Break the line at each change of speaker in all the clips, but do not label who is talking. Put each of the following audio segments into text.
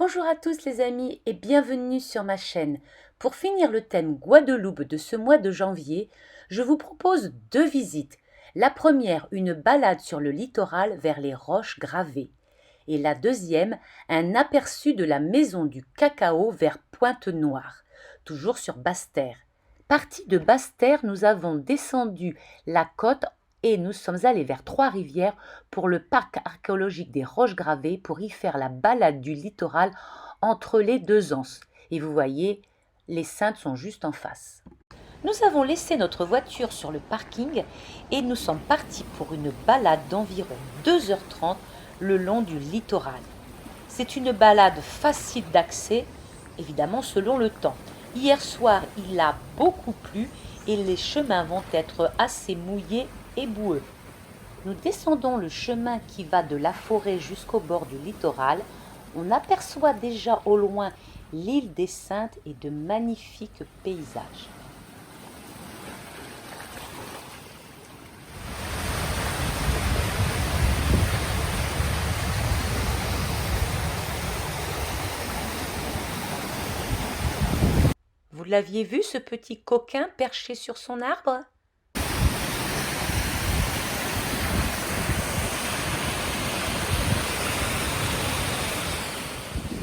Bonjour à tous les amis et bienvenue sur ma chaîne. Pour finir le thème Guadeloupe de ce mois de janvier, je vous propose deux visites. La première, une balade sur le littoral vers les roches gravées. Et la deuxième, un aperçu de la maison du cacao vers Pointe-Noire, toujours sur Basse-Terre. Partis de Basse-Terre, nous avons descendu la côte et nous sommes allés vers Trois-Rivières pour le parc archéologique des Roches Gravées pour y faire la balade du littoral entre les deux anses. Et vous voyez, les Saintes sont juste en face. Nous avons laissé notre voiture sur le parking et nous sommes partis pour une balade d'environ 2h30 le long du littoral. C'est une balade facile d'accès, évidemment selon le temps. Hier soir, il a beaucoup plu et les chemins vont être assez mouillés et boueux. Nous descendons le chemin qui va de la forêt jusqu'au bord du littoral. On aperçoit déjà au loin l'île des Saintes et de magnifiques paysages. Vous l'aviez vu, ce petit coquin perché sur son arbre ?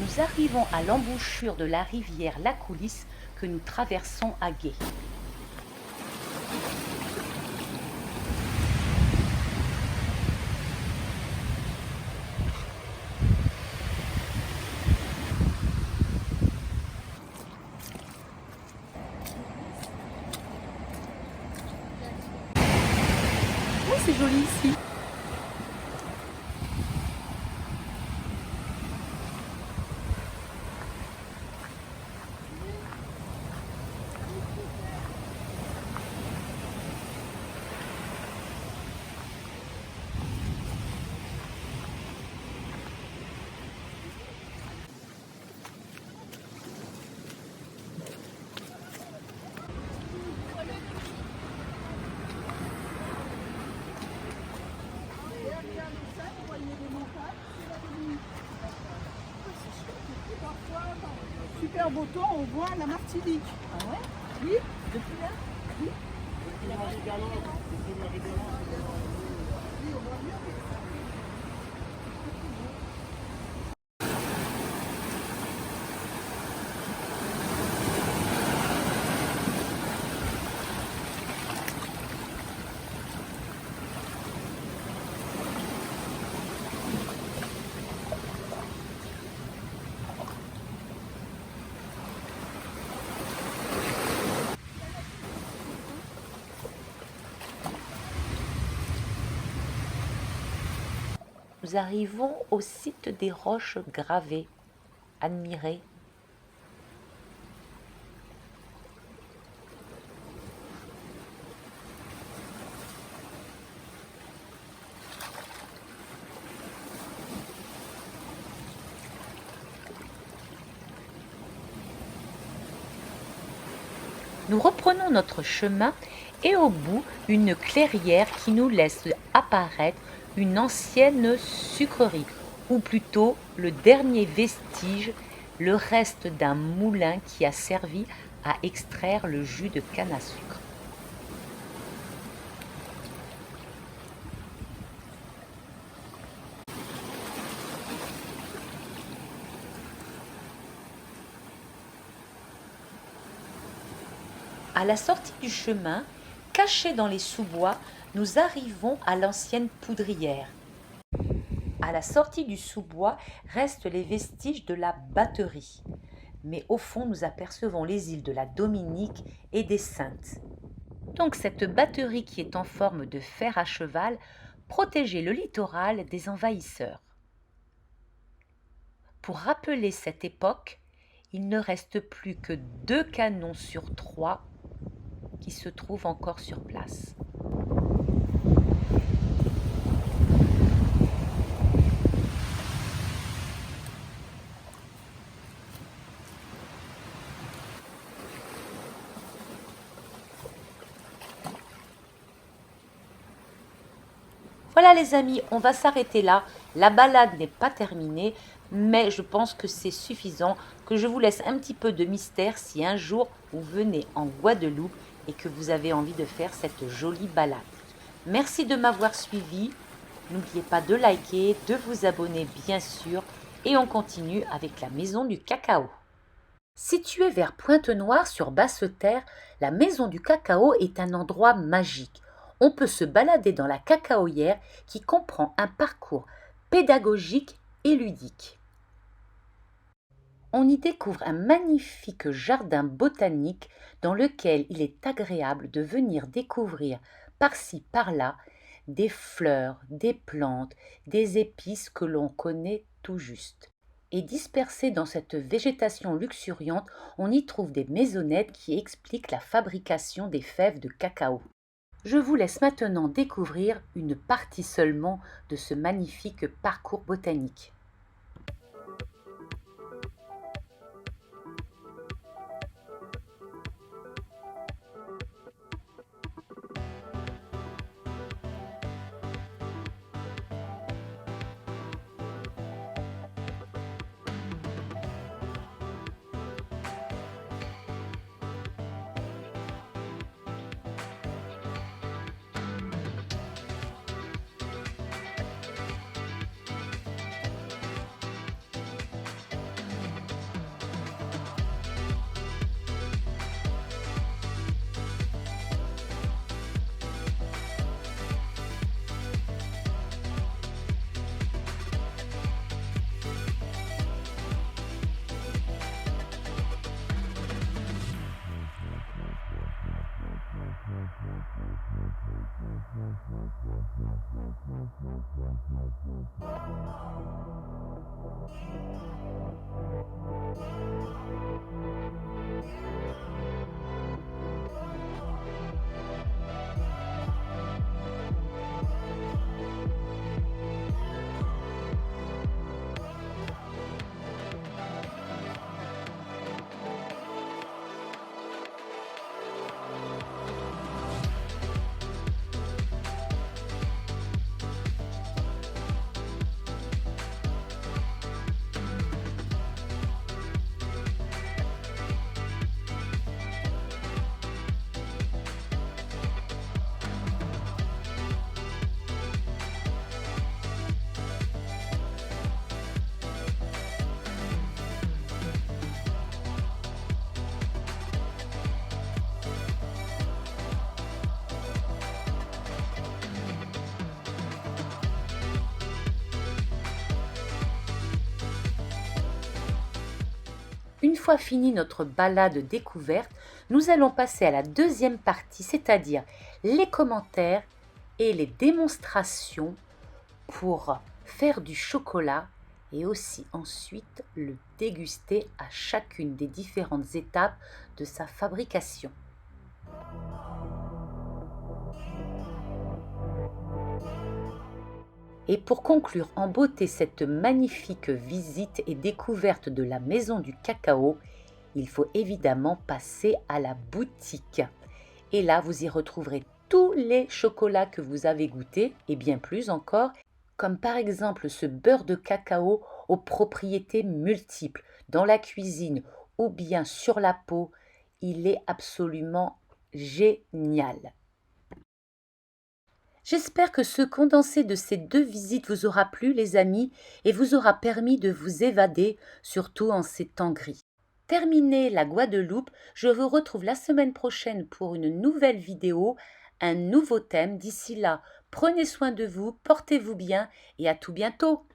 Nous arrivons à l'embouchure de la rivière La Coulisse que nous traversons à gué. Oh, c'est joli ici.
Super beau temps, on voit la Martinique.
Ah ouais ?
Oui,
Depuis là ?
oui, on voit bien.
Nous arrivons au site des roches gravées. Admirez. Nous reprenons notre chemin et au bout, une clairière qui nous laisse apparaître une ancienne sucrerie, ou plutôt le dernier vestige, le reste d'un moulin qui a servi à extraire le jus de canne à sucre. À la sortie du chemin, cachés dans les sous-bois, nous arrivons à l'ancienne poudrière. À la sortie du sous-bois restent les vestiges de la batterie. Mais au fond, nous apercevons les îles de la Dominique et des Saintes. Donc cette batterie qui est en forme de fer à cheval protégeait le littoral des envahisseurs. Pour rappeler cette époque, il ne reste plus que 2 canons sur 3 qui se trouvent encore sur place. Voilà les amis, on va s'arrêter là. La balade n'est pas terminée, mais je pense que c'est suffisant, que je vous laisse un petit peu de mystère si un jour vous venez en Guadeloupe et que vous avez envie de faire cette jolie balade. Merci de m'avoir suivi. N'oubliez pas de liker, de vous abonner bien sûr, et on continue avec la maison du cacao. Située vers Pointe-Noire sur Basse-Terre, la maison du cacao est un endroit magique. On peut se balader dans la cacaoyère qui comprend un parcours pédagogique et ludique. On y découvre un magnifique jardin botanique dans lequel il est agréable de venir découvrir par-ci par-là des fleurs, des plantes, des épices que l'on connaît tout juste. Et dispersées dans cette végétation luxuriante, on y trouve des maisonnettes qui expliquent la fabrication des fèves de cacao. Je vous laisse maintenant découvrir une partie seulement de ce magnifique parcours botanique. Une fois fini notre balade découverte, nous allons passer à la deuxième partie, c'est-à-dire les commentaires et les démonstrations pour faire du chocolat et aussi ensuite le déguster à chacune des différentes étapes de sa fabrication. Et pour conclure en beauté cette magnifique visite et découverte de la maison du cacao, il faut évidemment passer à la boutique. Et là, vous y retrouverez tous les chocolats que vous avez goûtés, et bien plus encore, comme par exemple ce beurre de cacao aux propriétés multiples dans la cuisine ou bien sur la peau. Il est absolument génial. J'espère que ce condensé de ces deux visites vous aura plu, les amis, et vous aura permis de vous évader, surtout en ces temps gris. Terminez la Guadeloupe, je vous retrouve la semaine prochaine pour une nouvelle vidéo, un nouveau thème. D'ici là, prenez soin de vous, portez-vous bien et à tout bientôt.